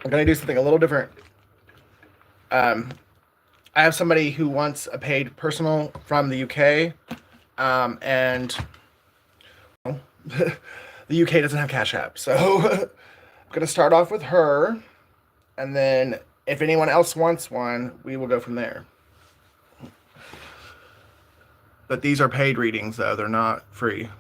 I'm going to do something a little different. I have somebody who wants a paid personal from the UK, and the UK doesn't have Cash App, so I'm going to start off with her, and then if anyone else wants one, we will go from there. But these are paid readings, though. They're not free.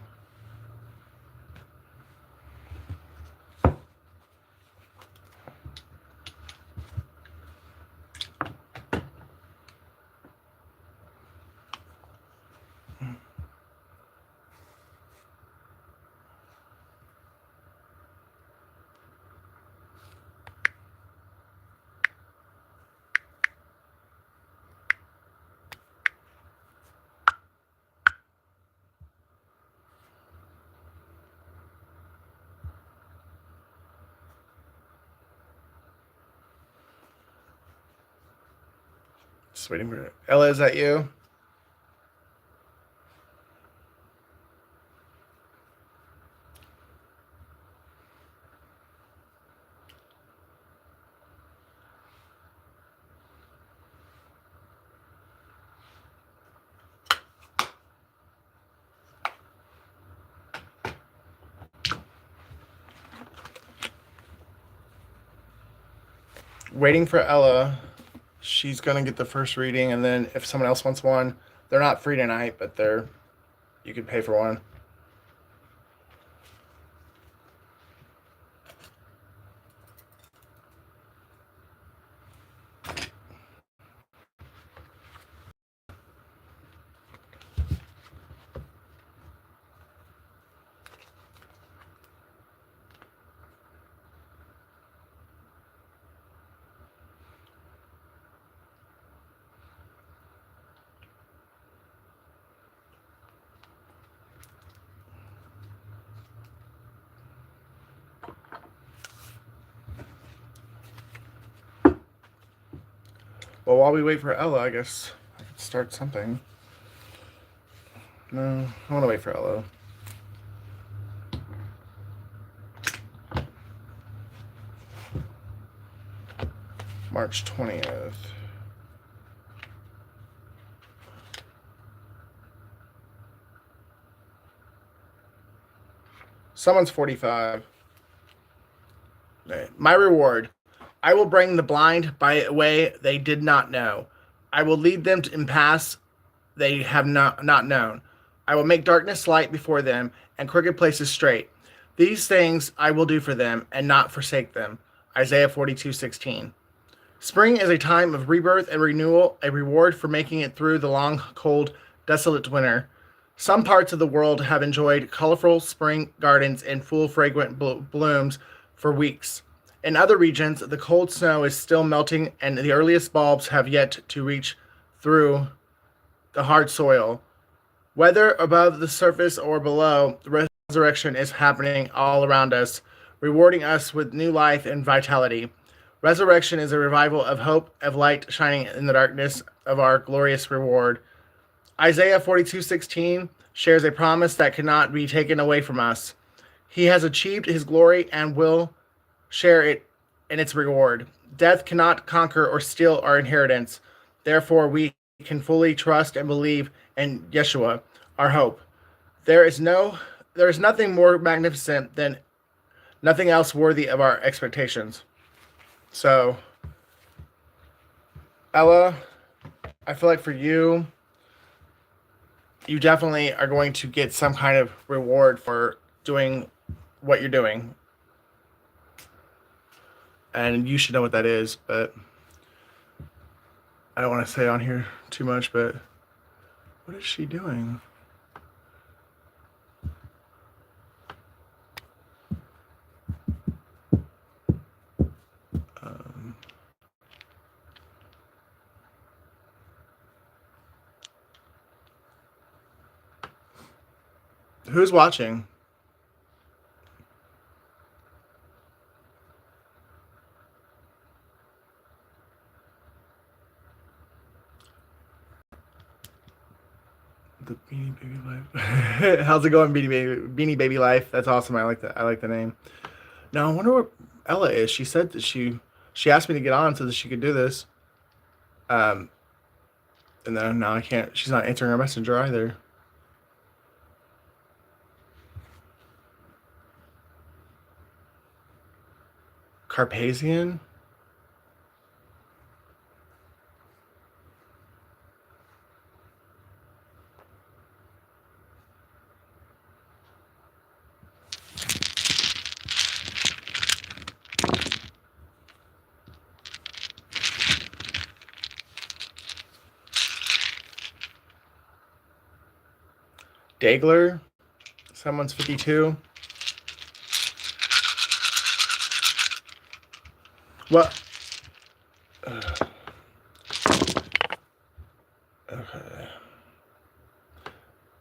Just waiting for it. Ella, is that you? Waiting for Ella. She's gonna get the first reading, and then if someone else wants one, they're not free tonight, but they're you could pay for one. Well, while we wait for Ella, I guess I could start something. No, I want to wait for Ella. March 20th. Someone's 45. My reward. I will bring the blind by a way they did not know. I will lead them in paths they have not known. I will make darkness light before them and crooked places straight. These things I will do for them and not forsake them. Isaiah 42:16. Spring is a time of rebirth and renewal, a reward for making it through the long, cold, desolate winter. Some parts of the world have enjoyed colorful spring gardens and full fragrant blooms for weeks. In other regions, the cold snow is still melting and the earliest bulbs have yet to reach through the hard soil. Whether above the surface or below, the resurrection is happening all around us, rewarding us with new life and vitality. Resurrection is a revival of hope, of light shining in the darkness of our glorious reward. Isaiah 42:16 shares a promise that cannot be taken away from us. He has achieved his glory and will share it in its reward. Death cannot conquer or steal our inheritance. Therefore, we can fully trust and believe in Yeshua, our hope. There is nothing more magnificent than nothing else worthy of our expectations. So, Ella, I feel like for you, you definitely are going to get some kind of reward for doing what you're doing. And you should know what that is, but I don't want to say on here too much, but what is she doing? Um, who's watching? The Beanie Baby Life. How's it going, Beanie Baby Life? That's awesome. I like that. I like the name. Now I wonder what Ella is. She said that she She asked me to get on so that she could do this. And then now I can't. She's not answering our messenger either. Carpathian? Dagler? Someone's 52. What? Okay.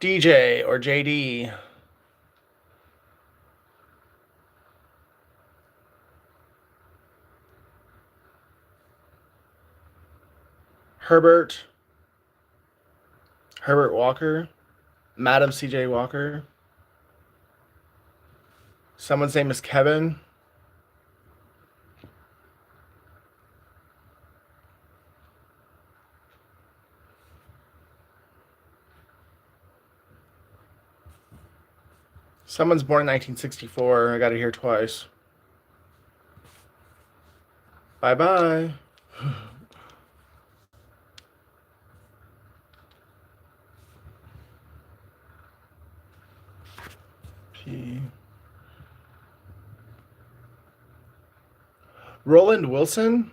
DJ or JD? Herbert Walker? Madam CJ Walker? Someone's name is Kevin? Someone's born in 1964. I got it here twice. Bye-bye. P. Roland Wilson?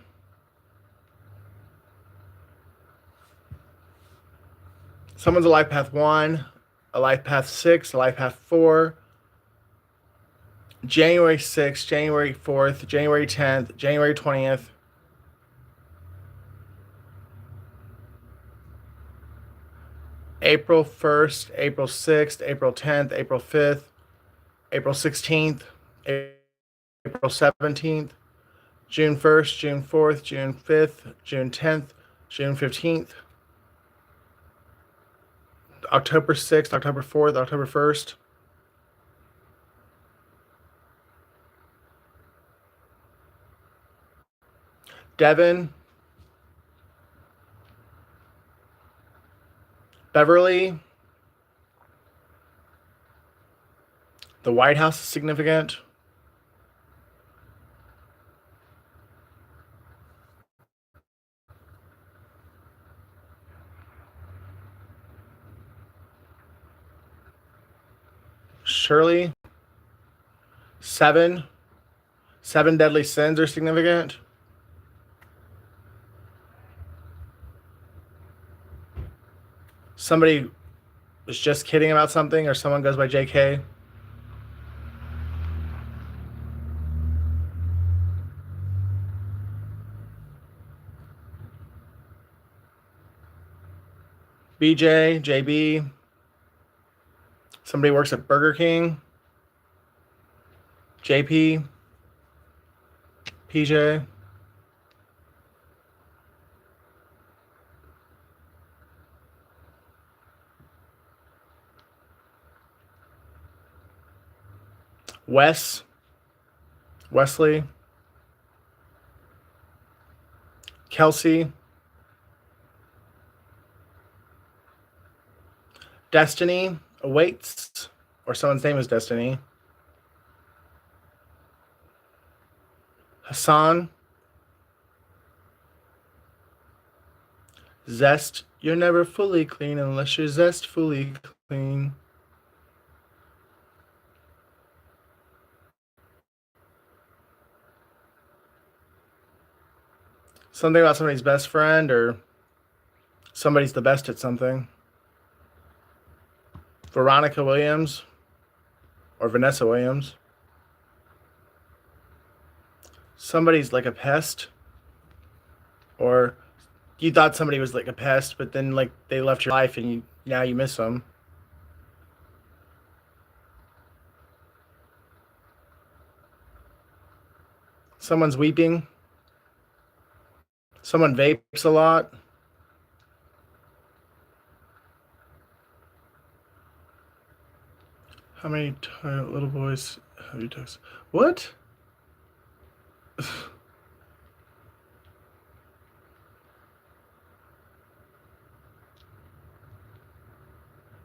Someone's a life path 1, a life path 6, a life path 4, January 6th, January 4th, January 10th, January 20th. April 1st, April 6th, April 10th, April 5th, April 16th, April 17th, June 1st, June 4th, June 5th, June 10th, June 15th, October 6th, October 4th, October 1st. Devin, Beverly, the White House is significant. Shirley, 7 deadly sins are significant. Somebody was just kidding about something, or someone goes by JK. BJ, JB. Somebody works at Burger King. JP. PJ. Wes. Wesley. Kelsey. Destiny awaits, or someone's name is Destiny. Hassan. Zest. You're never fully clean unless you're zest fully clean. Something about somebody's best friend, or somebody's the best at something. Veronica Williams, or Vanessa Williams. Somebody's like a pest, or you thought somebody was like a pest, but then like they left your life and now you miss them. Someone's weeping. Someone vapes a lot. How many little boys have you texted? What?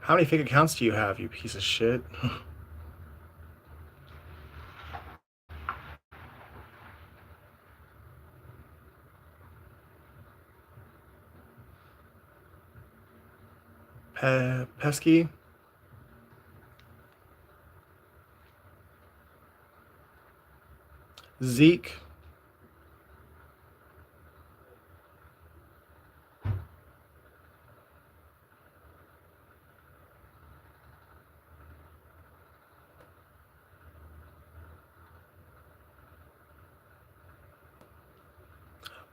How many fake accounts do you have, you piece of shit? Pesky? Zeke?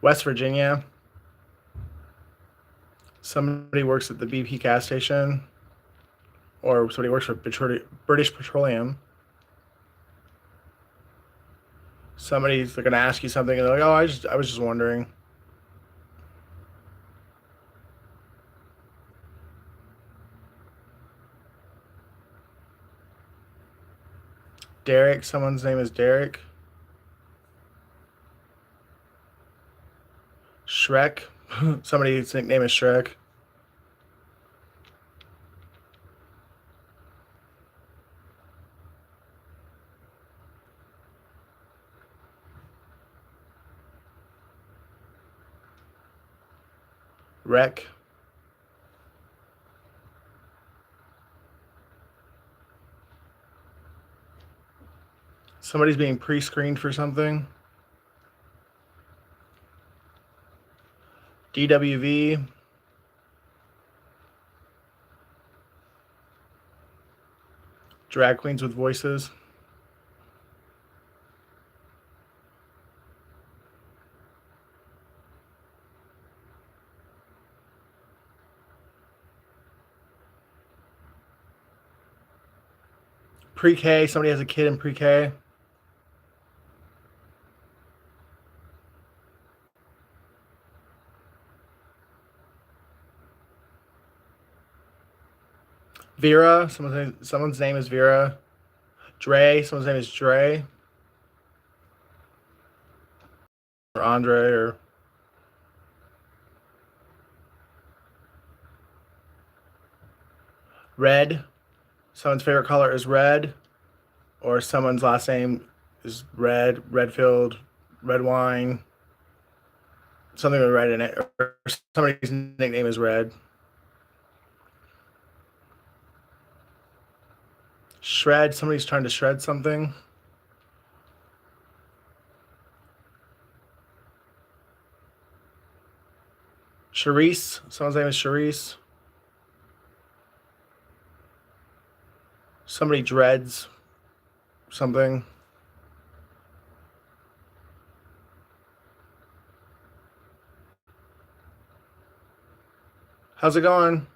West Virginia? Somebody works at the BP gas station? Or somebody works for British Petroleum? Somebody's going to ask you something and they're like, oh, I was just wondering. Derek, someone's name is Derek. Shrek, somebody's nickname is Shrek. Wreck. Somebody's being pre-screened for something. DWV. Drag queens with voices. Pre-K. Somebody has a kid in pre-K. Vera. Someone's name is Vera. Dre. Someone's name is Dre. Or Andre or Red. Someone's favorite color is red. Or someone's last name is Red, Redfield, Red Wine. Something with red in it. Or somebody's nickname is Red. Shred. Somebody's trying to shred something. Charisse. Someone's name is Charisse. Somebody dreads something. How's it going?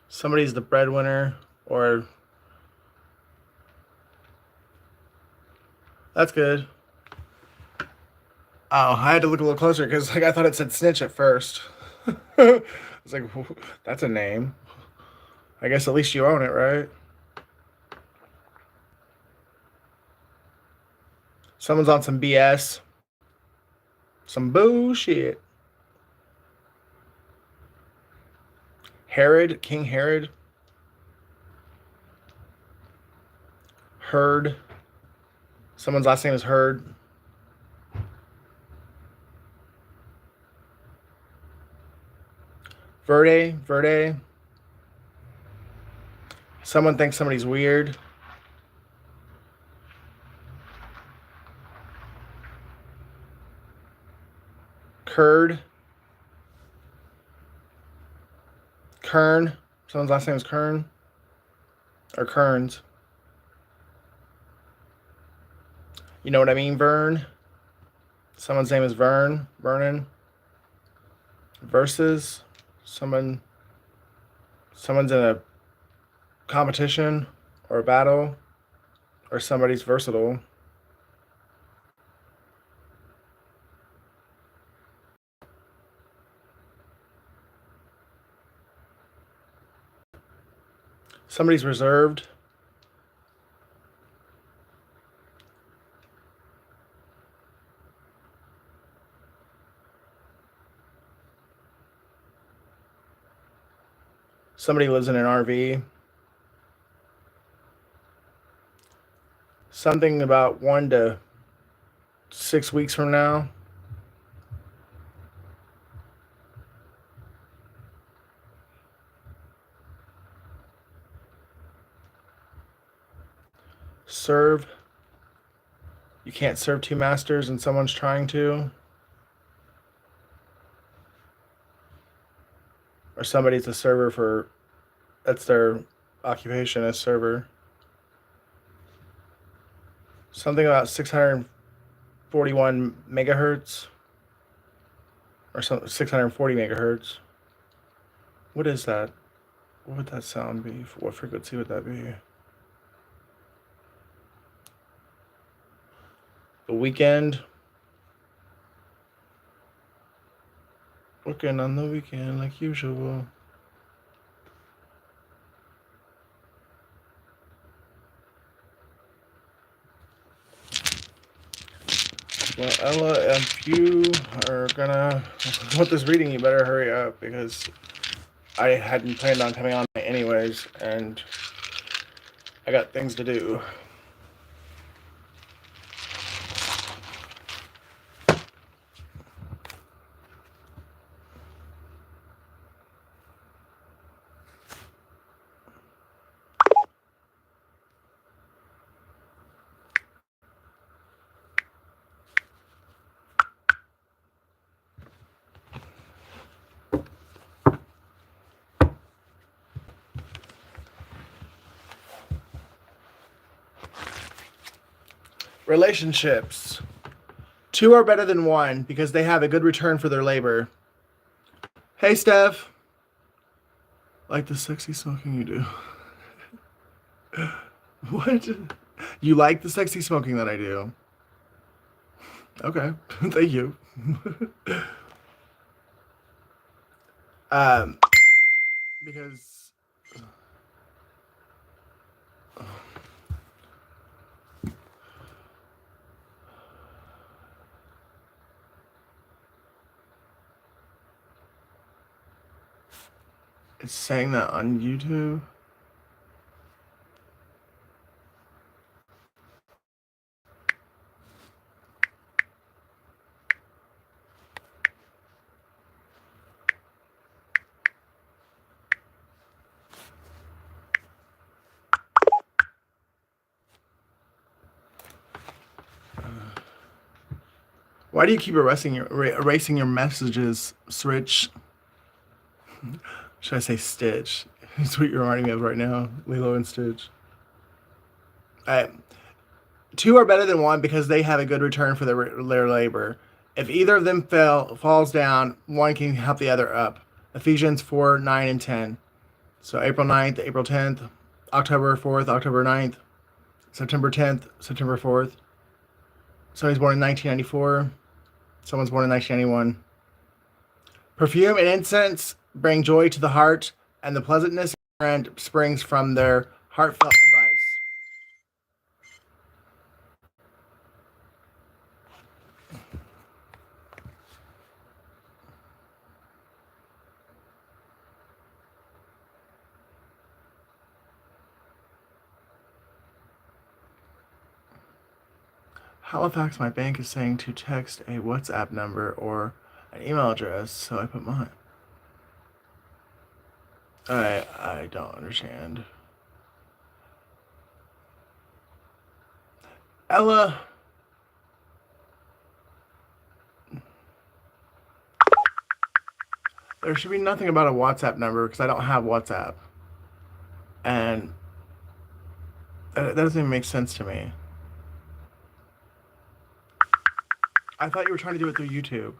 Somebody's the breadwinner, or that's good. Oh, I had to look a little closer because I thought it said snitch at first. I was like, that's a name. I guess at least you own it, right? Someone's on some BS. Some bullshit. Herod, King Herod. Hurd. Someone's last name is Hurd. Verde. Someone thinks somebody's weird. Curd. Kern. Someone's last name is Kern. Or Kearns. You know what I mean, Vern? Someone's name is Vernon. Versus. Someone's in a competition or a battle, or somebody's versatile. Somebody's reserved. Somebody lives in an RV. Something about 1 to 6 weeks from now. Serve. You can't serve two masters and someone's trying to. Or somebody's a server for, that's their occupation as server. Something about 641 megahertz. Or some 640 megahertz. What is that? What would that sound be? What frequency would that be? The weekend. Working on the weekend like usual. Well, Ella, if you are gonna want this reading, you better hurry up because I hadn't planned on coming on anyways, and I got things to do. Relationships. Two are better than one because they have a good return for their labor. Hey, Steph. Like the sexy smoking you do. What? You like the sexy smoking that I do? Okay. Thank you. um, because it's saying that on YouTube. Why do you keep erasing your messages, Switch? Should I say Stitch? That's what you're reminding me of right now, Lilo and Stitch. Two are better than one because they have a good return for their labor. If either of them falls down, one can help the other up. Ephesians 4, 9, and 10. So April 9th, April 10th, October 4th, October 9th, September 10th, September 4th. Somebody's born in 1994. Someone's born in 1991. Perfume and incense bring joy to the heart, and the pleasantness and springs from their heartfelt advice. Halifax, my bank is saying to text a WhatsApp number or an email address, so I put mine. I don't understand. Ella. There should be nothing about a WhatsApp number because I don't have WhatsApp. And that doesn't even make sense to me. I thought you were trying to do it through YouTube.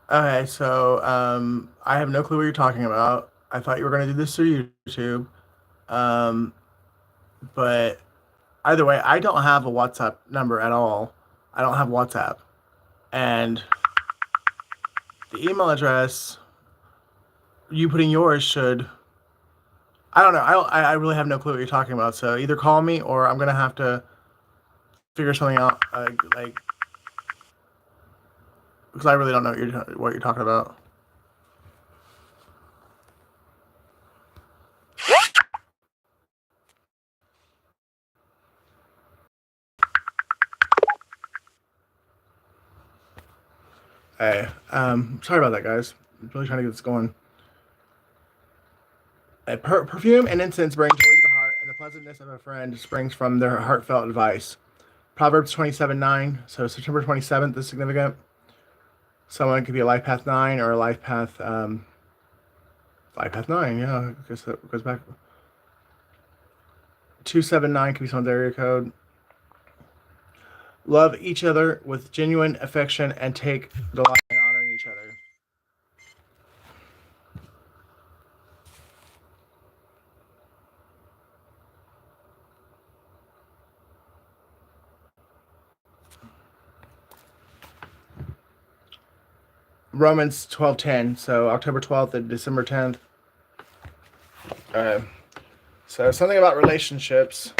Okay, so I have no clue what you're talking about. I thought you were going to do this through YouTube, but Either way, I don't have a WhatsApp number at all. I don't have WhatsApp. And the email address you putting yours should. I don't know. I really have no clue what you're talking about. So either call me or I'm gonna have to figure something out. Like because I really don't know what you're talking about. Hey, sorry about that, guys. I'm really trying to get this going. Perfume and incense bring joy to the heart, and the pleasantness of a friend springs from their heartfelt advice. Proverbs 27:9. So September 27th is significant. Someone could be a life path 9 or a life path 9. Yeah, I guess that goes back. 279 could be someone's area code. Love each other with genuine affection and take delight in honoring each other. Romans 12:10. So October 12th and December 10th. So something about relationships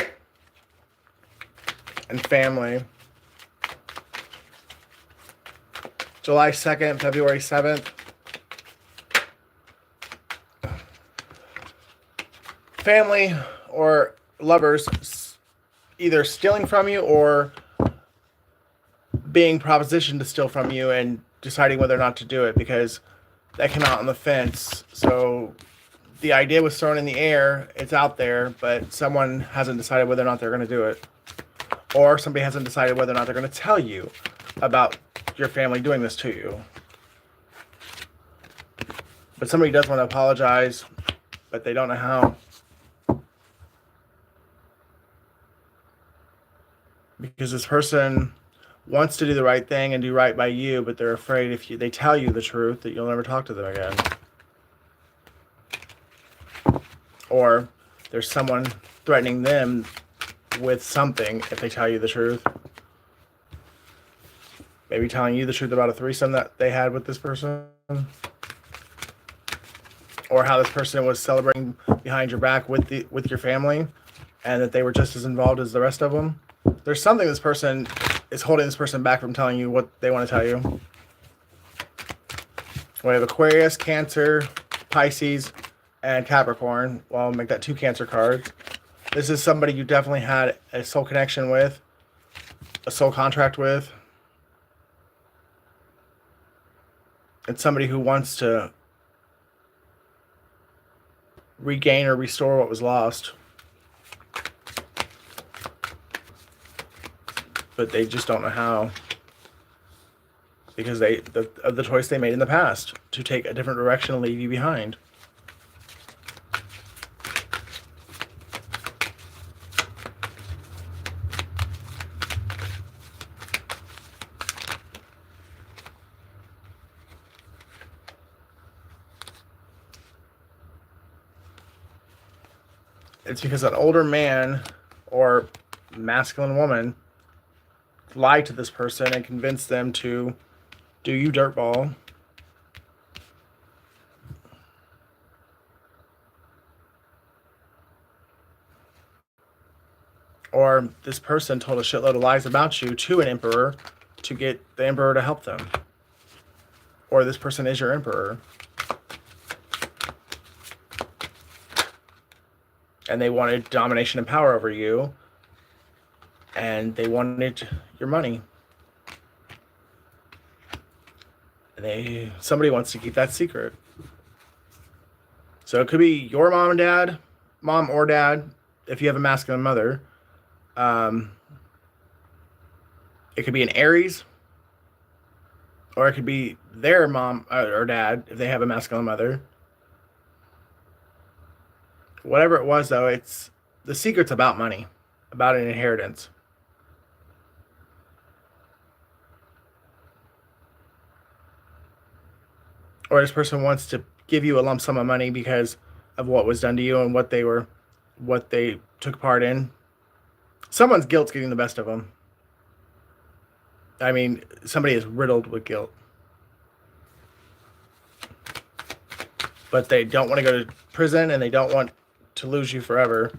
and family. July 2nd, February 7th. Family or lovers either stealing from you or being propositioned to steal from you and deciding whether or not to do it because they came out on the fence. So the idea was thrown in the air, it's out there, but someone hasn't decided whether or not they're going to do it. Or somebody hasn't decided whether or not they're going to tell you about your family doing this to you. But somebody does want to apologize, but they don't know how. Because this person wants to do the right thing and do right by you, but they're afraid if they tell you the truth that you'll never talk to them again. Or there's someone threatening them with something if they tell you the truth. Maybe telling you the truth about a threesome that they had with this person. Or how this person was celebrating behind your back with your family and that they were just as involved as the rest of them. There's something this person is holding this person back from telling you what they want to tell you. We have Aquarius, Cancer, Pisces, and Capricorn. Well, I'll make that 2 Cancer cards. This is somebody you definitely had a soul connection with, a soul contract with. It's somebody who wants to regain or restore what was lost. But they just don't know how. Because of the choice they made in the past to take a different direction and leave you behind. It's because an older man or masculine woman lied to this person and convinced them to do you dirtball. Or this person told a shitload of lies about you to an emperor to get the emperor to help them. Or this person is your emperor. And they wanted domination and power over you. And they wanted your money. And somebody wants to keep that secret. So it could be your mom or dad, if you have a masculine mother. It could be an Aries. Or it could be their mom or dad, if they have a masculine mother. Whatever it was, though, the secret's about money, about an inheritance. Or this person wants to give you a lump sum of money because of what was done to you and what they took part in. Someone's guilt's getting the best of them. I mean, somebody is riddled with guilt, but they don't want to go to prison and they don't want to lose you forever.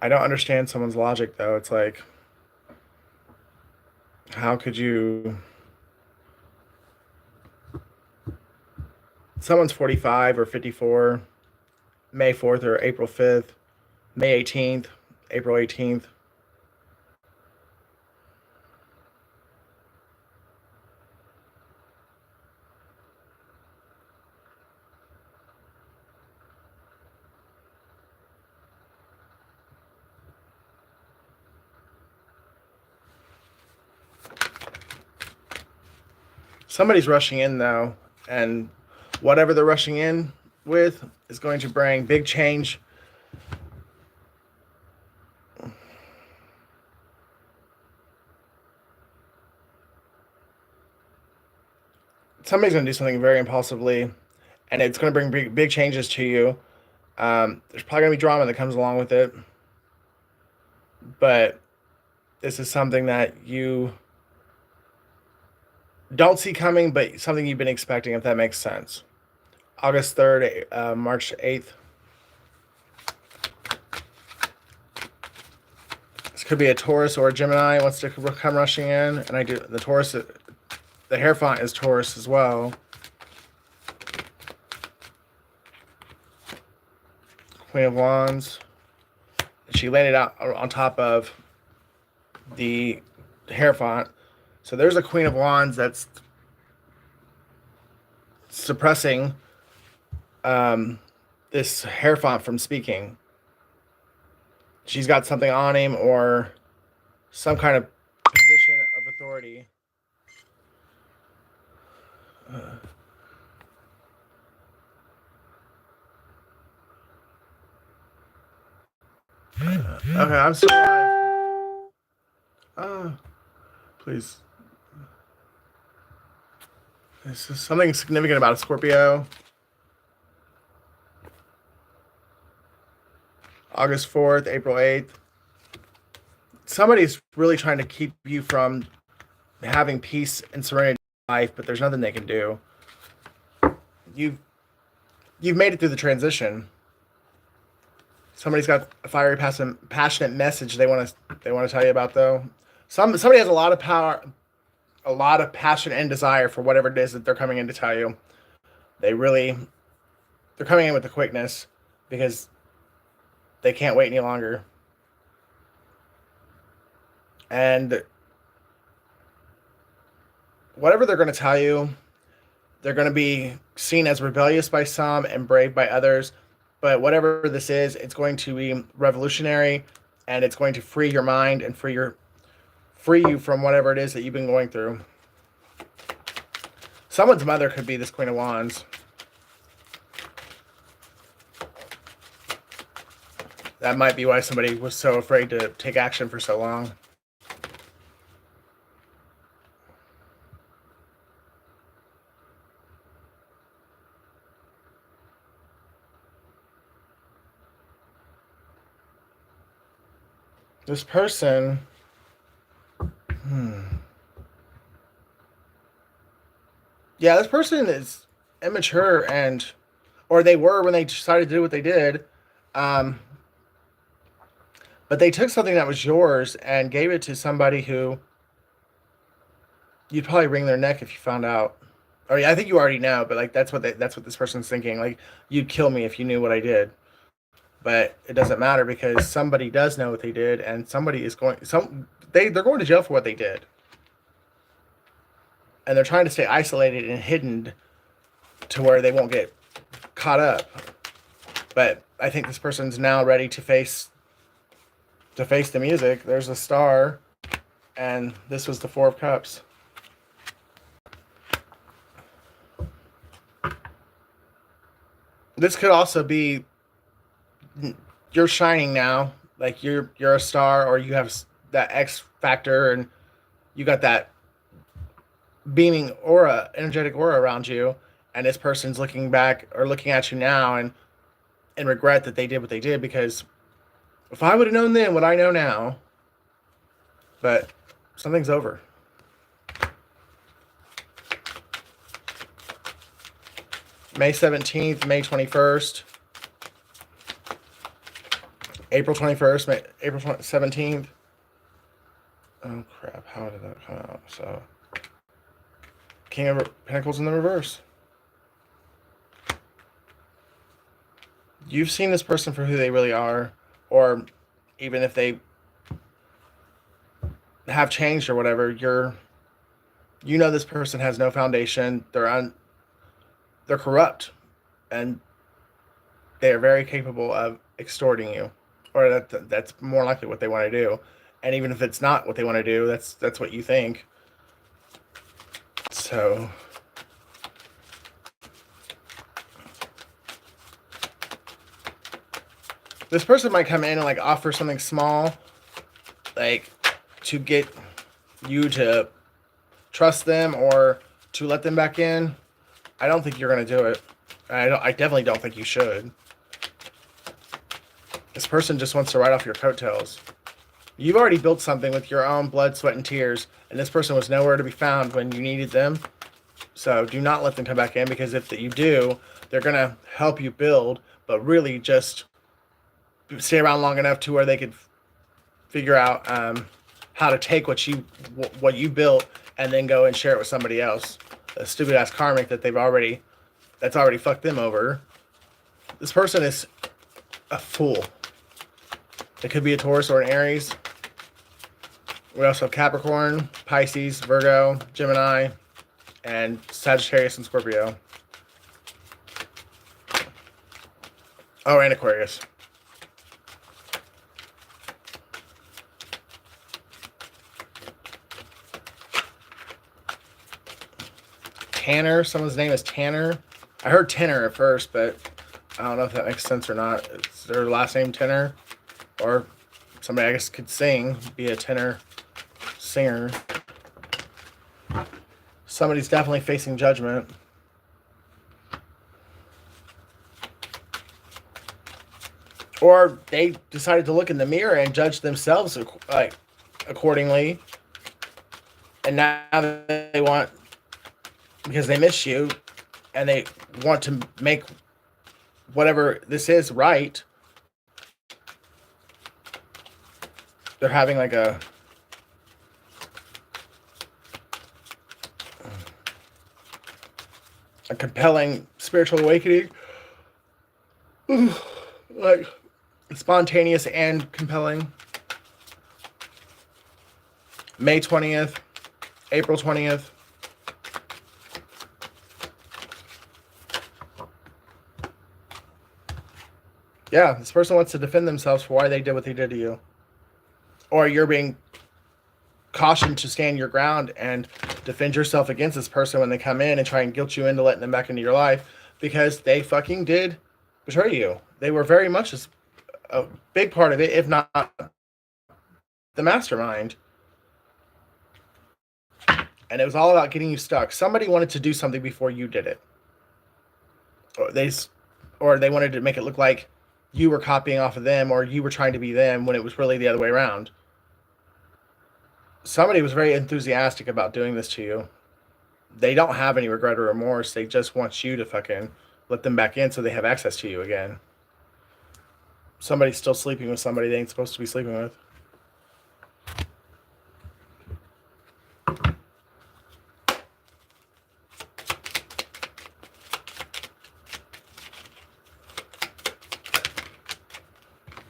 I don't understand someone's logic, though. It's like, how could you? Someone's 45 or 54, May 4th or April 5th, May 18th, April 18th. Somebody's rushing in, though, and whatever they're rushing in with is going to bring big change. Somebody's going to do something very impulsively, and it's going to bring big changes to you. There's probably going to be drama that comes along with it, but this is something that you don't see coming, but something you've been expecting, if that makes sense. August 3rd, March 8th. This could be a Taurus or a Gemini wants to come rushing in, and I do the Taurus. The hair font is Taurus as well. Queen of Wands. She landed out on top of the hair font. So there's a Queen of Wands that's suppressing this hair font from speaking. She's got something on him or some kind of position of authority. Okay, I'm still alive. Please. This is something significant about a Scorpio. August 4th, April 8th. Somebody's really trying to keep you from having peace and serenity in life, but there's nothing they can do. You've made it through the transition. Somebody's got a fiery, passionate message they want to tell you about, though. Somebody has a lot of power, a lot of passion and desire for whatever it is that they're coming in to tell you. They're coming in with the quickness because they can't wait any longer. And whatever they're going to tell you, they're going to be seen as rebellious by some and brave by others. But whatever this is, it's going to be revolutionary, and it's going to free your mind and free you from whatever it is that you've been going through. Someone's mother could be this Queen of Wands. That might be why somebody was so afraid to take action for so long. This person, yeah, this person is immature or they were when they decided to do what they did. But they took something that was yours and gave it to somebody who you'd probably wring their neck if you found out. Or yeah, I think you already know, but like that's what this person's thinking. Like, you'd kill me if you knew what I did. But it doesn't matter because somebody does know what they did, and somebody is they're going to jail for what they did. And they're trying to stay isolated and hidden to where they won't get caught up. But I think this person's now ready to face the music. There's a star, and this was the Four of Cups. This could also be you're shining now, like you're a star, or you have that X factor, and you got that beaming aura, energetic aura around you, and this person's looking back or looking at you now and regret that they did what they did, because if I would have known then what I know now, but something's over. May 17th, May 21st, April 21st, April 17th. Oh crap, how did that come out? So, King of Pentacles in the reverse. You've seen this person for who they really are, or even if they have changed or whatever, you know this person has no foundation. They're corrupt, and they are very capable of extorting you, or that's more likely what they want to do. And even if it's not what they want to do, that's what you think. So this person might come in and like offer something small, like to get you to trust them or to let them back in. I don't think you're going to do it. I definitely don't think you should. This person just wants to ride off your coattails. You've already built something with your own blood, sweat, and tears, and this person was nowhere to be found when you needed them. So do not let them come back in, because if you do, they're going to help you build, but really just stay around long enough to where they could figure out how to take what you built and then go and share it with somebody else. A stupid ass karmic that's already fucked them over. This person is a fool. It could be a Taurus or an Aries. We also have Capricorn, Pisces, Virgo, Gemini, and Sagittarius and Scorpio. Oh, and Aquarius. Tanner. Someone's name is Tanner. I heard Tenor at first, but I don't know if that makes sense or not. It's their last name Tenor, or somebody I guess could sing, be a tenor singer. Somebody's definitely facing judgment. Or they decided to look in the mirror and judge themselves like accordingly. And now they want, because they miss you, and they want to make whatever this is right. They're having like a compelling spiritual awakening. Like spontaneous and compelling. May 20th, April 20th. Yeah, this person wants to defend themselves for why they did what they did to you. Or you're being cautioned to stand your ground and defend yourself against this person when they come in and try and guilt you into letting them back into your life, because they fucking did betray you. They were very much a big part of it, if not the mastermind. And it was all about getting you stuck. Somebody wanted to do something before you did it. Or they wanted to make it look like you were copying off of them, or you were trying to be them, when it was really the other way around. Somebody was very enthusiastic about doing this to you. They don't have any regret or remorse. They just want you to fucking let them back in so they have access to you again. Somebody's still sleeping with somebody they ain't supposed to be sleeping with.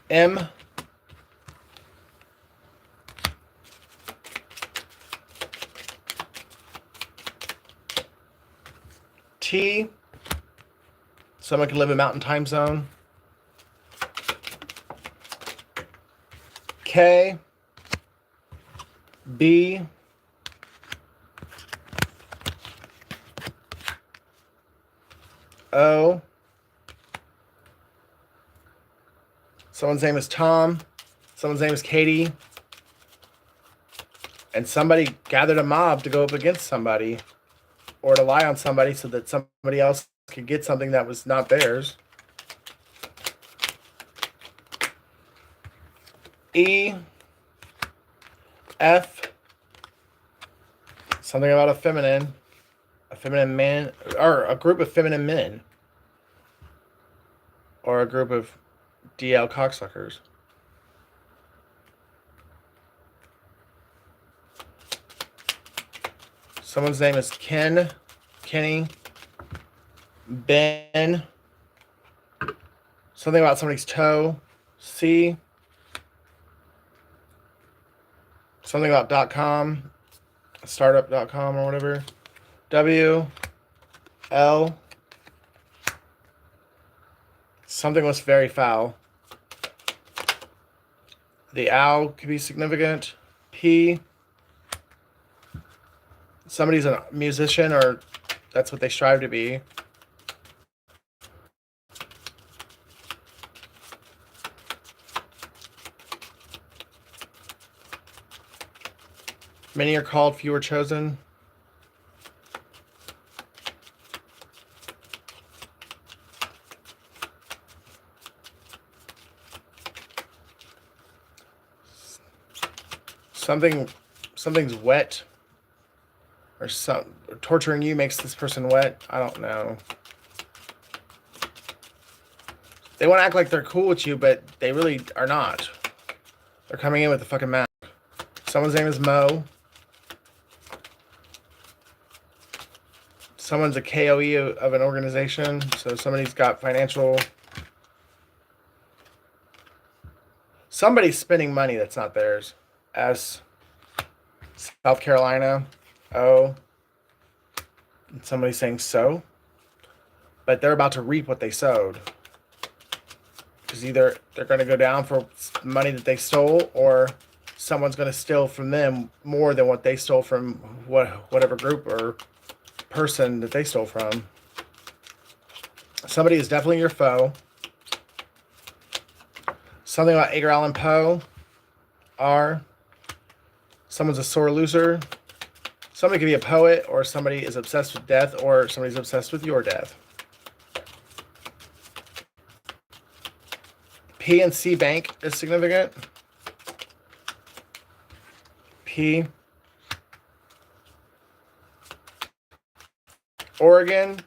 M. T. Someone can live in Mountain Time Zone. K. B. O. Someone's name is Tom. Someone's name is Katie. And somebody gathered a mob to go up against somebody. or to lie on somebody so that somebody else could get something that was not theirs. E, F, something about a feminine man, or a group of feminine men, or a group of DL cocksuckers. Someone's name is Ken, Kenny, Ben, something about somebody's toe. C, something about .com, startup.com or whatever. W, L, something was very foul. The owl could be significant. P, somebody's a musician, or that's what they strive to be. Many are called, few are chosen. Something's wet, or torturing you makes this person wet. I don't know. They want to act like they're cool with you, but they really are not. They're coming in with a fucking mask. Someone's name is Mo. Someone's a KOE of an organization, so somebody's got financial. Somebody's spending money that's not theirs. S, South Carolina. O, and somebody's saying so, but they're about to reap what they sowed. Because either they're going to go down for money that they stole, or someone's going to steal from them more than what they stole from whatever group or person that they stole from. Somebody is definitely your foe. Something about Edgar Allan Poe. R, someone's a sore loser. Somebody could be a poet, or somebody is obsessed with death, or somebody's obsessed with your death. PNC Bank is significant. P, Oregon.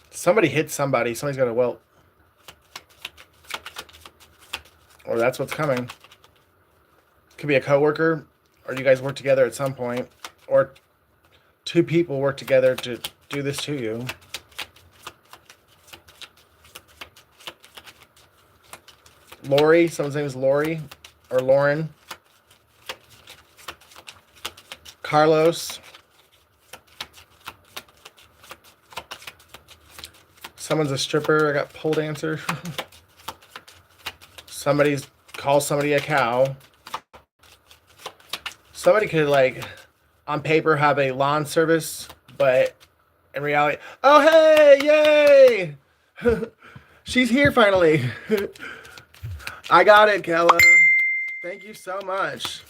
Somebody hit somebody. Somebody's got a welt. Or that's what's coming. Could be a coworker, or you guys work together at some point, or two people work together to do this to you. Lori, someone's name is Lori or Lauren. Carlos. Someone's a stripper. I got pole dancer. Somebody's calls somebody a cow. Somebody could, like, on paper have a lawn service, but in reality, oh, hey, yay! She's here finally. I got it, Kella. Thank you so much.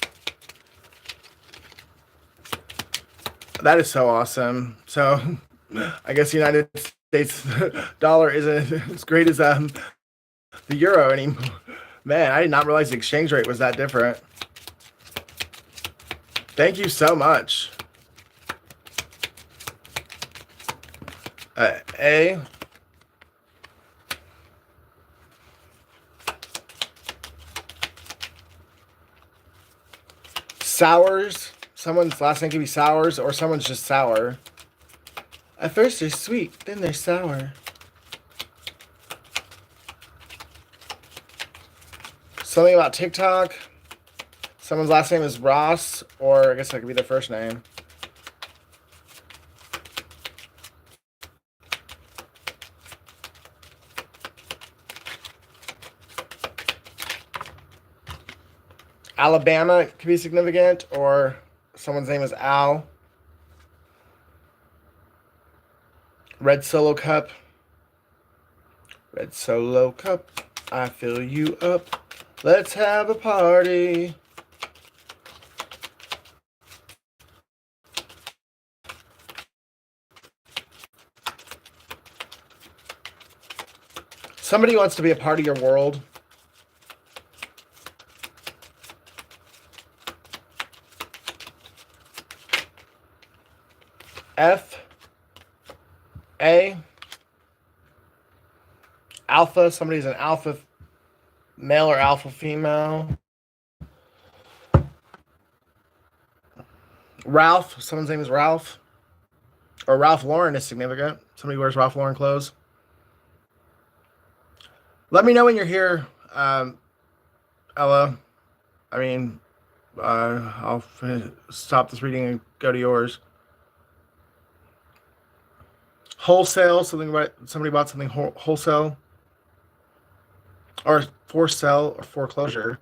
That is so awesome. So, I guess the United States dollar isn't as great as the euro anymore. Man, I did not realize the exchange rate was that different. Thank you so much. A. Sours. Someone's last name could be Sours, or someone's just sour. At first they're sweet, then they're sour. Something about TikTok. Someone's last name is Ross, or I guess that could be their first name. Alabama could be significant, or someone's name is Al. Red Solo Cup. Red Solo Cup, I fill you up. Let's have a party. Somebody wants to be a part of your world. F A alpha. Somebody's an alpha male or alpha female. Ralph. Someone's name is Ralph. Or Ralph Lauren is significant. Somebody wears Ralph Lauren clothes. Let me know when you're here, Ella. I mean, I'll stop this reading and go to yours. Wholesale. Somebody bought something wholesale. Or for sale or foreclosure.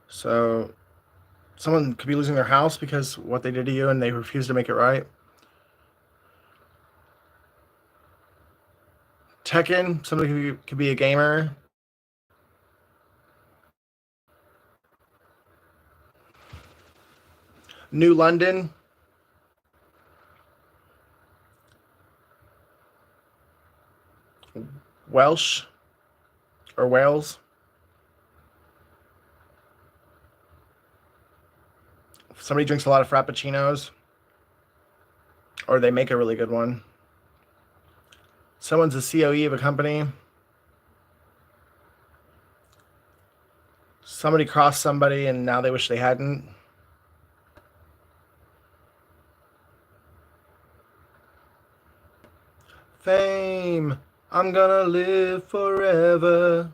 So someone could be losing their house because what they did to you and they refuse to make it right. Tekken, somebody could be a gamer. New London. Welsh or Wales. Somebody drinks a lot of frappuccinos or they make a really good one. Someone's a COE of a company. Somebody crossed somebody and now they wish they hadn't. Fame, I'm gonna live forever.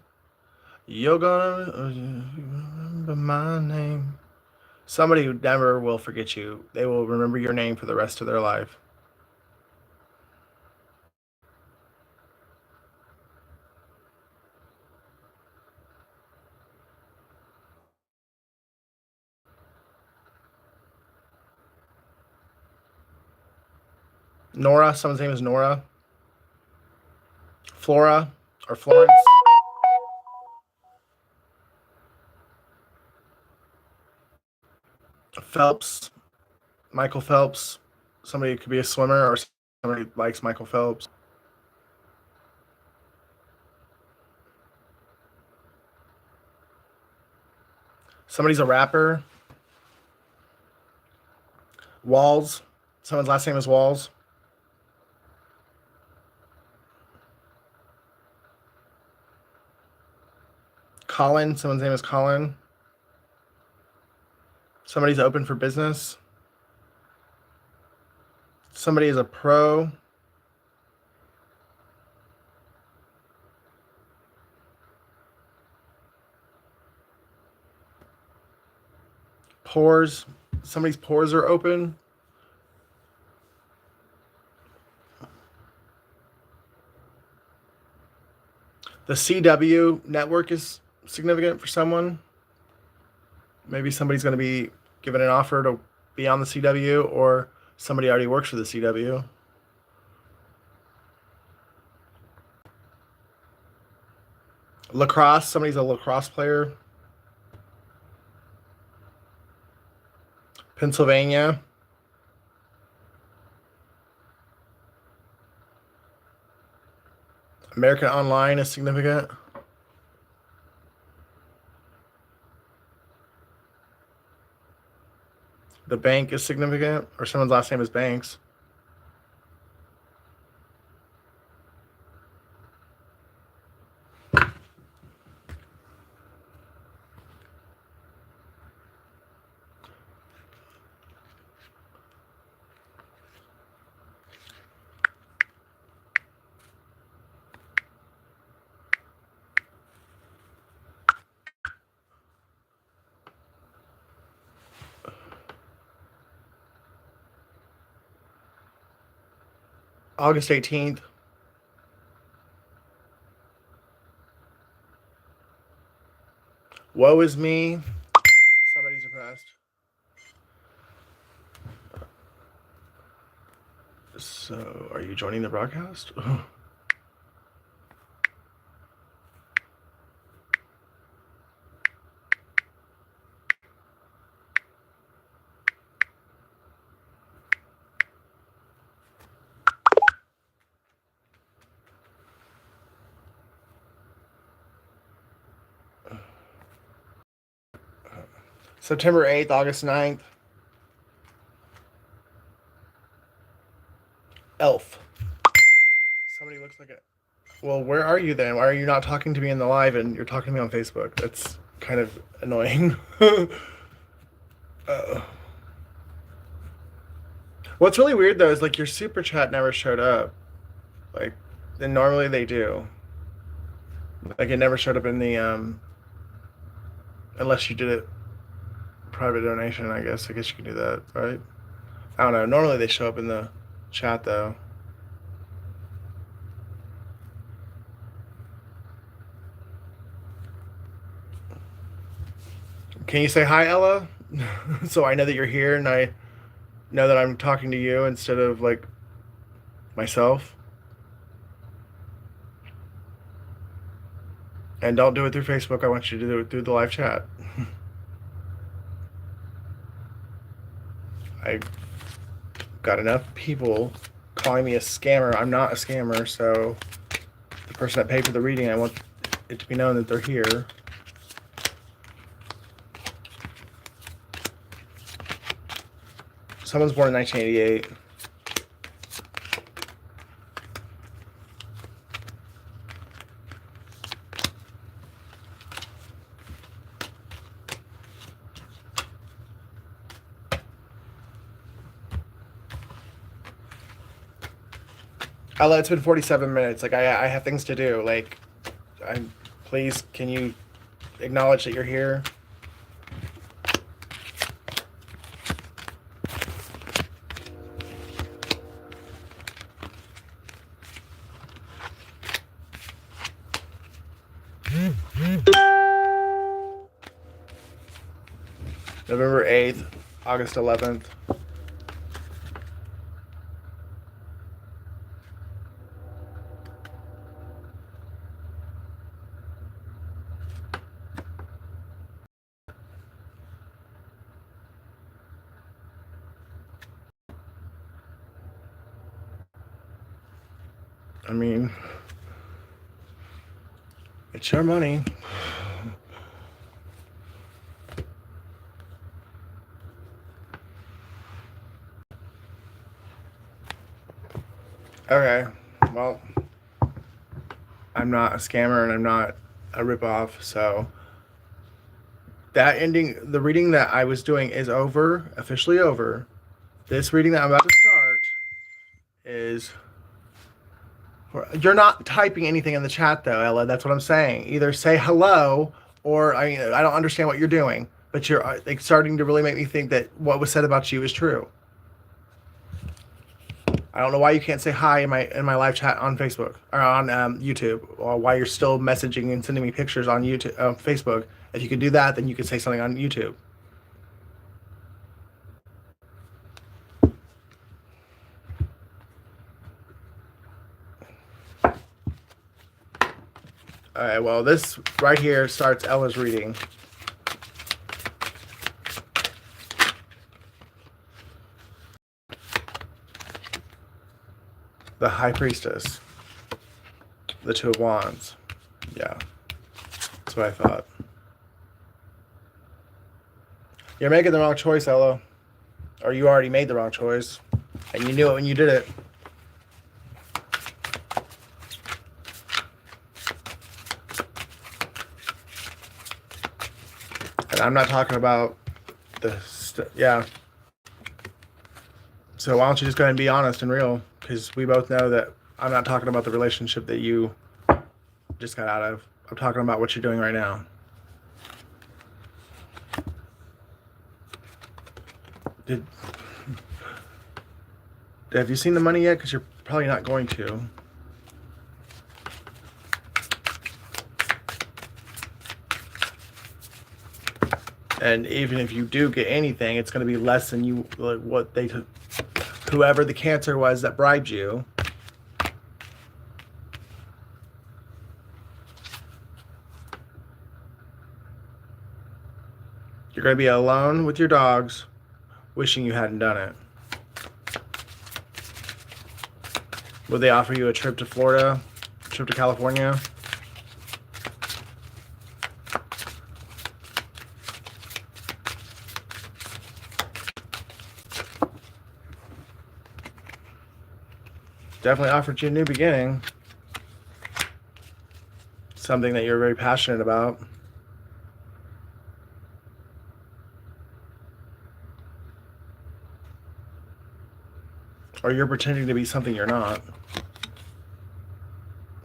You're gonna remember my name. Somebody who never will forget you. They will remember your name for the rest of their life. Nora, someone's name is Nora. Flora or Florence. Phelps, Michael Phelps. Somebody could be a swimmer or somebody likes Michael Phelps. Somebody's a rapper. Walls. Someone's last name is Walls. Colin. Someone's name is Colin. Somebody's open for business. Somebody is a pro. Pores. Somebody's pores are open. The CW network is significant for someone. Maybe somebody's going to be given an offer to be on the CW, or somebody already works for the CW. Lacrosse. Somebody's a lacrosse player. Pennsylvania. American Online is significant. The bank is significant, or someone's last name is Banks. August 18th. Woe is me. Somebody's depressed. So, are you joining the broadcast? September 8th, August 9th. Elf. Somebody looks like it. Well, where are you then? Why are you not talking to me in the live and you're talking to me on Facebook? That's kind of annoying. What's really weird though is like your super chat never showed up. Like, then normally they do. Like it never showed up in the unless you did it private donation, I guess. I guess you can do that, right? I don't know. Normally they show up in the chat though. Can you say hi, Ella? So I know that you're here and I know that I'm talking to you instead of like myself. And don't do it through Facebook. I want you to do it through the live chat. I got enough people calling me a scammer. I'm not a scammer, so the person that paid for the reading, I want it to be known that they're here. Someone's born in 1988. Ella, it's been 47 minutes. Like, I have things to do. Like, please, can you acknowledge that you're here? November 8th, August 11th. I mean, it's your money. Okay, well, I'm not a scammer and I'm not a ripoff, so that ending, the reading that I was doing is over, officially over. This reading that I'm about to start is... You're not typing anything in the chat though, Ella. That's what I'm saying. Either say hello or I don't understand what you're doing, but you're like starting to really make me think that what was said about you is true. I don't know why you can't say hi in my live chat on Facebook or on YouTube, or why you're still messaging and sending me pictures on YouTube, Facebook. If you could do that, then you could say something on YouTube. All right, well, this right here starts Ella's reading. The High Priestess. The Two of Wands. Yeah, that's what I thought. You're making the wrong choice, Ella. Or you already made the wrong choice. And you knew it when you did it. And I'm not talking about yeah. So why don't you just go ahead and be honest and real? Because we both know that I'm not talking about the relationship that you just got out of. I'm talking about what you're doing right now. Have you seen the money yet? Because you're probably not going to. And even if you do get anything, it's going to be less than you, like what they took, whoever the Cancer was that bribed you. You're going to be alone with your dogs, wishing you hadn't done it. Would they offer you a trip to Florida, a trip to California? definitely offered you a new beginning. Something that you're very passionate about. Or you're pretending to be something you're not.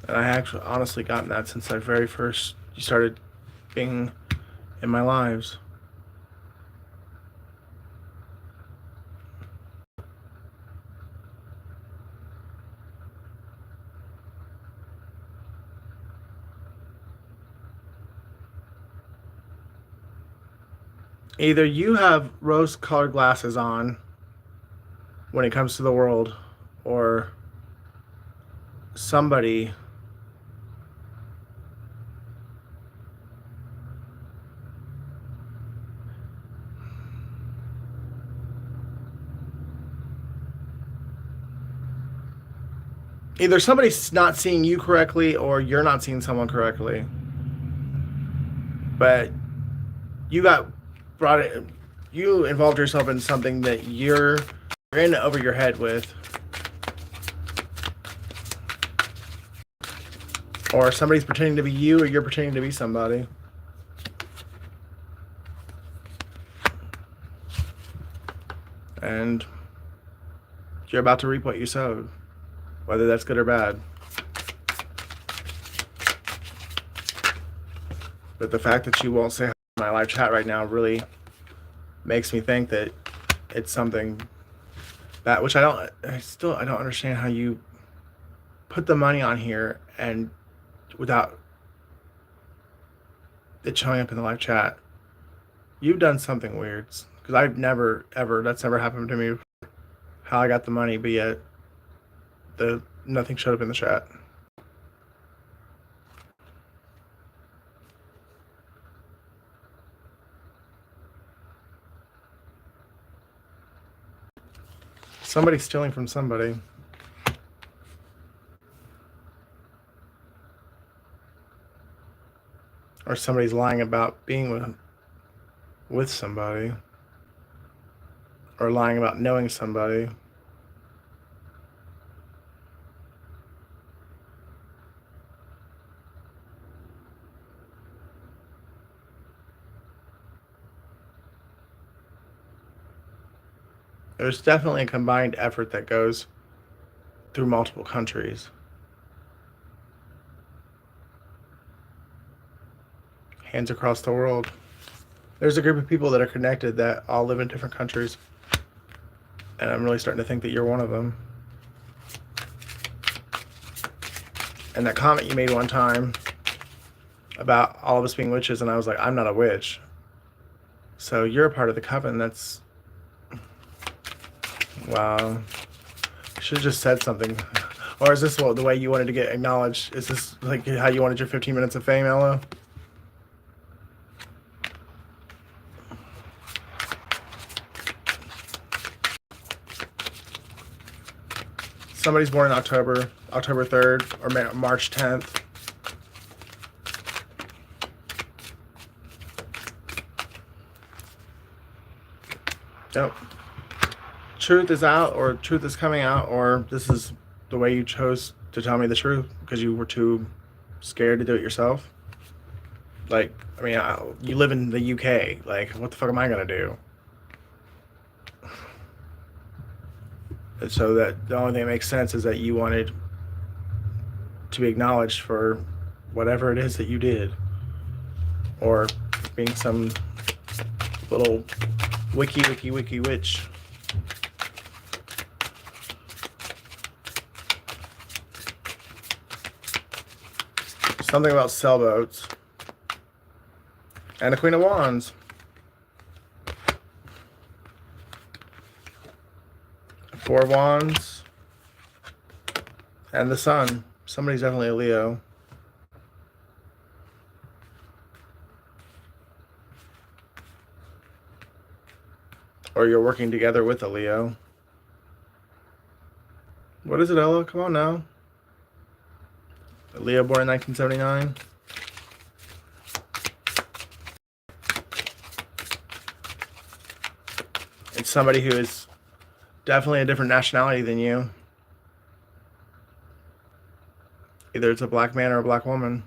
And I actually honestly gotten that since I very first you started being in my lives. Either you have rose-colored glasses on when it comes to the world, or somebody either somebody's not seeing you correctly or you're not seeing someone correctly. But you got brought it, you involved yourself in something that you're in over your head with. Or somebody's pretending to be you or you're pretending to be somebody. And you're about to reap what you sowed, whether that's good or bad. But the fact that you won't say hi in my live chat right now really makes me think that it's something that, which I don't understand how you put the money on here and without it showing up in the live chat. You've done something weird, because I've never ever, that's never happened to me, how I got the money, but yet nothing showed up in the chat. Somebody's stealing from somebody. Or somebody's lying about being with somebody. Or lying about knowing somebody. There's definitely a combined effort that goes through multiple countries. Hands across the world. There's a group of people that are connected that all live in different countries. And I'm really starting to think that you're one of them. And that comment you made one time about all of us being witches, and I was like, I'm not a witch. So you're a part of the coven. That's... wow. Should have just said something. Or is this the way you wanted to get acknowledged? Is this like how you wanted your 15 minutes of fame, Ella? Somebody's born in October 3rd or March 10th. Yep. Truth is out, or truth is coming out, or this is the way you chose to tell me the truth because you were too scared to do it yourself. Like, I mean, you live in the UK. Like, what the fuck am I gonna do? And so that the only thing that makes sense is that you wanted to be acknowledged for whatever it is that you did, or being some little wiki witch. Something about sailboats. And the Queen of Wands. Four of Wands. And the Sun. Somebody's definitely a Leo. Or you're working together with a Leo. What is it, Ella? Come on now. A Leo born in 1979. It's somebody who is definitely a different nationality than you. Either it's a black man or a black woman.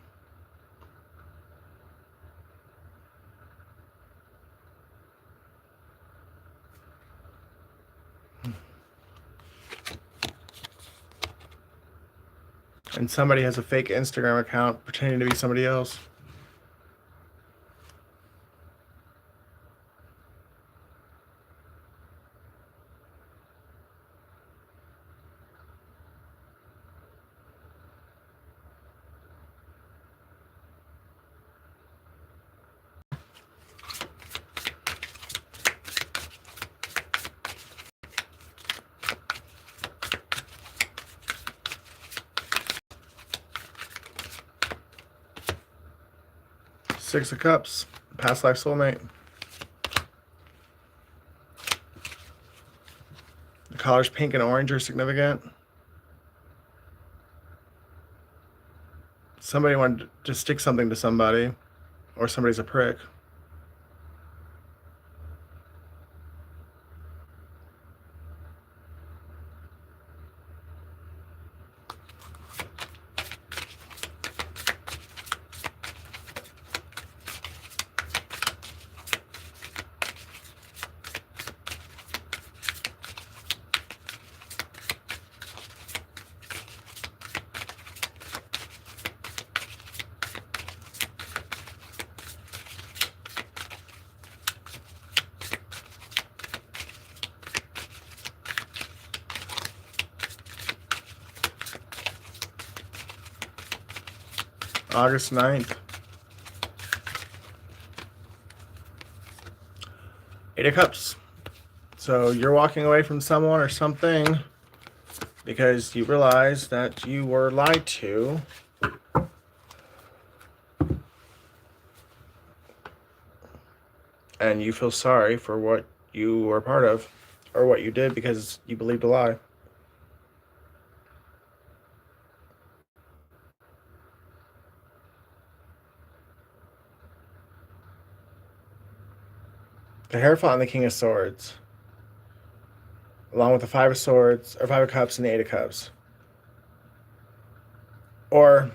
And somebody has a fake Instagram account pretending to be somebody else. Six of Cups, past life soulmate. The colors pink and orange are significant. Somebody wanted to stick something to somebody, or somebody's a prick. August 9th. Eight of Cups. So you're walking away from someone or something because you realize that you were lied to. And you feel sorry for what you were part of or what you did because you believed a lie. The Hierophant and the King of Swords, along with the Five of Swords, or Five of Cups and the Eight of Cups. Or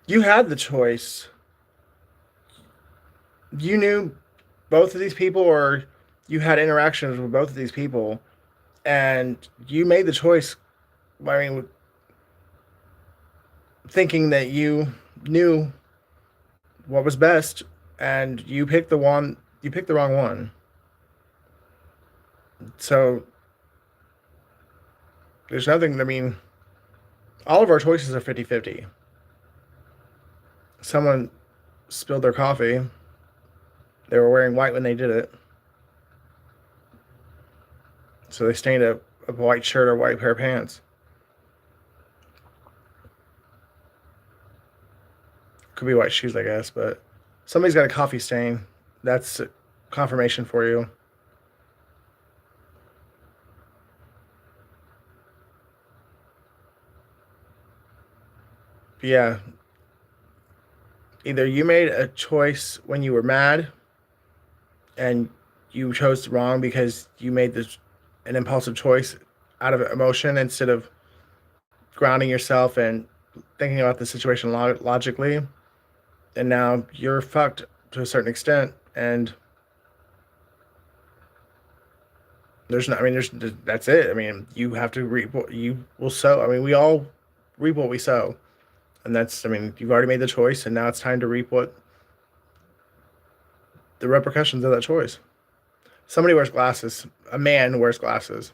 you had the choice. You knew both of these people, or you had interactions with both of these people, and you made the choice. I mean, thinking that you knew what was best, and you picked the one. You picked the wrong one. So there's nothing. I mean, all of our choices are 50-50. Someone spilled their coffee. They were wearing white when they did it. So they stained a white shirt or white pair of pants. Could be white shoes, I guess, but somebody's got a coffee stain. That's confirmation for you. But yeah. Either you made a choice when you were mad and you chose wrong because you made an impulsive choice out of emotion instead of grounding yourself and thinking about the situation logically, and now you're fucked to a certain extent. And there's not. I mean, there's that's it. I mean, you have to reap what you will sow. I mean, we all reap what we sow, and that's. I mean, you've already made the choice, and now it's time to reap what the repercussions of that choice. Somebody wears glasses. A man wears glasses.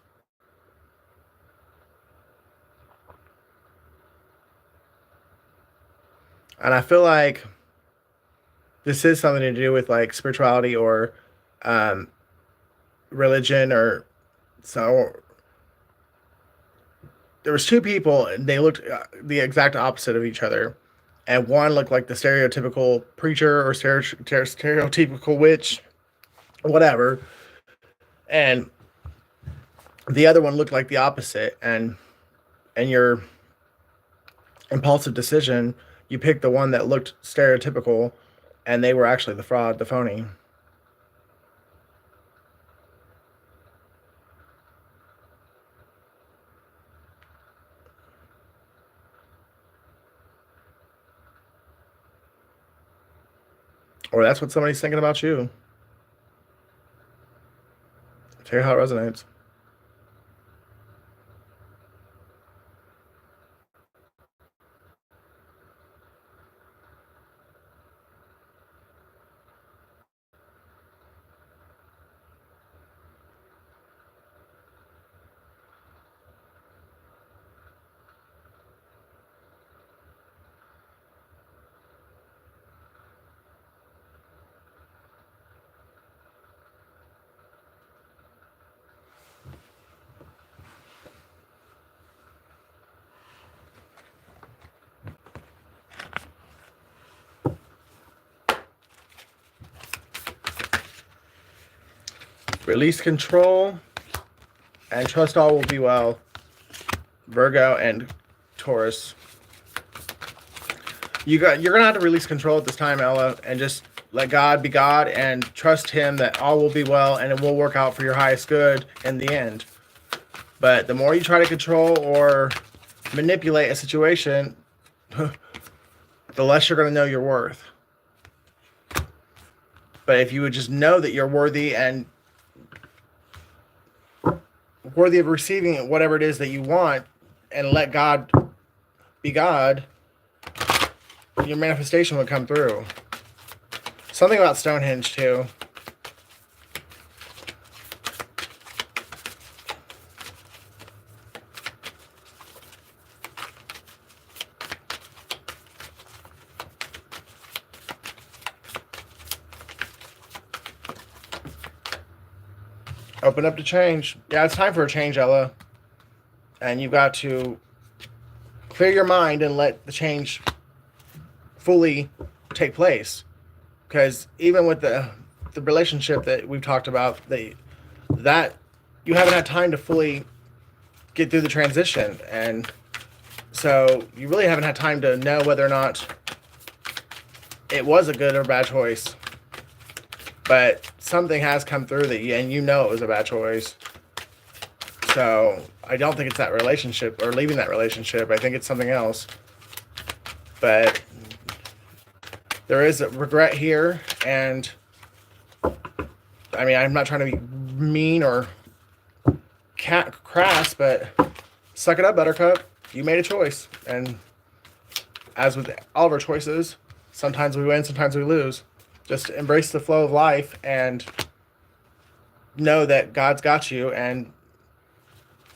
And I feel like this is something to do with like spirituality or um, religion, or so. There was two people, and they looked the exact opposite of each other. And one looked like the stereotypical preacher or stereotypical witch, whatever. And the other one looked like the opposite, and your impulsive decision, you picked the one that looked stereotypical, and they were actually the fraud, the phony. Or that's what somebody's thinking about you. Tell you how it resonates. Release control and trust all will be well. Virgo and Taurus. You're gonna have to release control at this time, Ella, and just let God be God and trust Him that all will be well and it will work out for your highest good in the end. But the more you try to control or manipulate a situation, the less you're gonna know your worth. But if you would just know that you're worthy and worthy of receiving whatever it is that you want and let God be God, your manifestation would come through. Something about Stonehenge too. Open up to change. Yeah, it's time for a change, Ella. And you've got to clear your mind and let the change fully take place. Because even with the relationship that we've talked about, that you haven't had time to fully get through the transition, and so you really haven't had time to know whether or not it was a good or bad choice. But something has come through that and you know it was a bad choice. So I don't think it's that relationship or leaving that relationship. I think it's something else. But there is a regret here, and I mean, I'm not trying to be mean or crass, but suck it up, Buttercup. You made a choice, and as with all of our choices, sometimes we win, sometimes we lose. Just embrace the flow of life and know that God's got you, and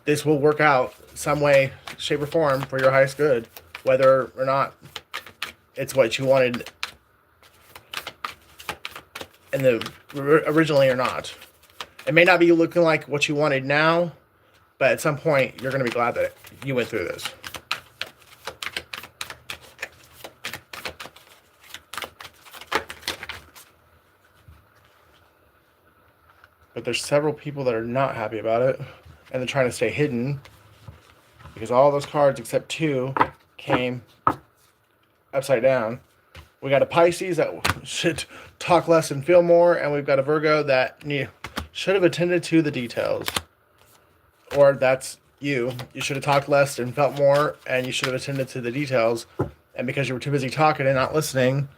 this will work out some way, shape, or form for your highest good, whether or not it's what you wanted in the originally or not. It may not be looking like what you wanted now, but at some point you're going to be glad that you went through this. But there's several people that are not happy about it, and they're trying to stay hidden because all those cards except 2 came upside down. We got a Pisces that should talk less and feel more, and we've got a Virgo that should have attended to the details. Or that's you. You should have talked less and felt more, and you should have attended to the details. And because you were too busy talking and not listening,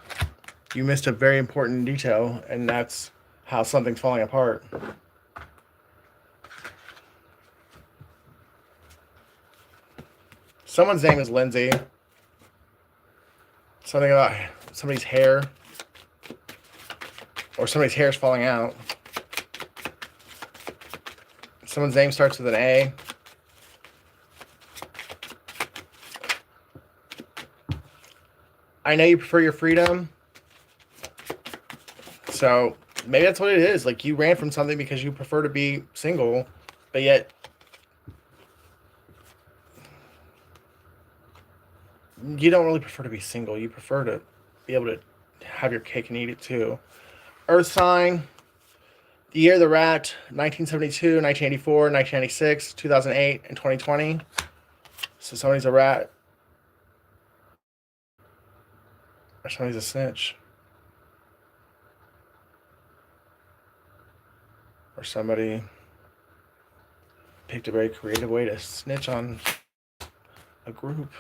you missed a very important detail, and that's how something's falling apart. Someone's name is Lindsay. Something about somebody's hair. Or somebody's hair is falling out. Someone's name starts with an A. I know you prefer your freedom. So maybe that's what it is. Like, you ran from something because you prefer to be single, but yet you don't really prefer to be single. You prefer to be able to have your cake and eat it too. Earth sign, The Year of the Rat, 1972, 1984, 1996, 2008, and 2020. So somebody's a rat. Or somebody's a snitch. Or somebody picked a very creative way to snitch on a group.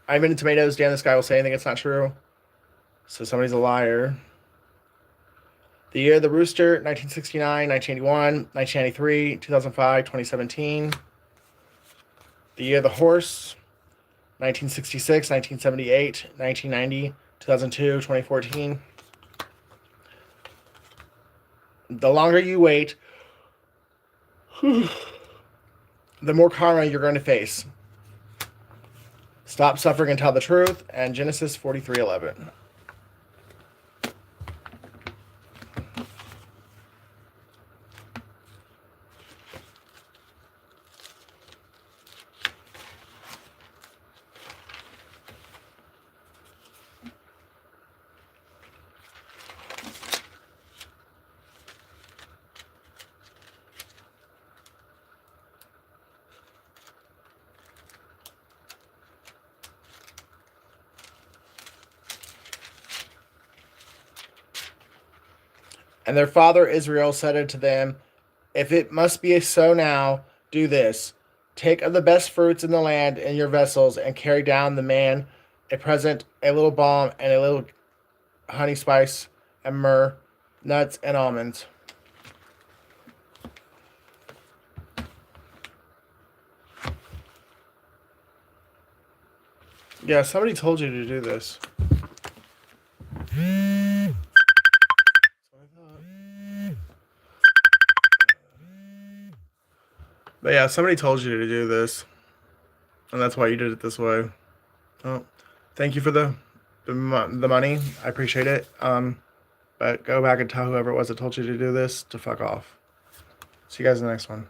I'm in tomatoes. Dan, this guy will say anything that's not true. So somebody's a liar. The Year of the Rooster, 1969, 1981, 1993, 2005, 2017. The Year of the Horse, 1966, 1978, 1990, 2002, 2014. The longer you wait, the more karma you're going to face. Stop suffering and tell the truth. And Genesis 43:11. And their father Israel said unto them, if it must be so now, do this. Take of the best fruits in the land in your vessels, and carry down the man a present, a little balm, and a little honey spice, and myrrh, nuts, and almonds. Yeah, somebody told you to do this. But yeah, somebody told you to do this, and that's why you did it this way. Oh, thank you for the money. I appreciate it. But go back and tell whoever it was that told you to do this to fuck off. See you guys in the next one.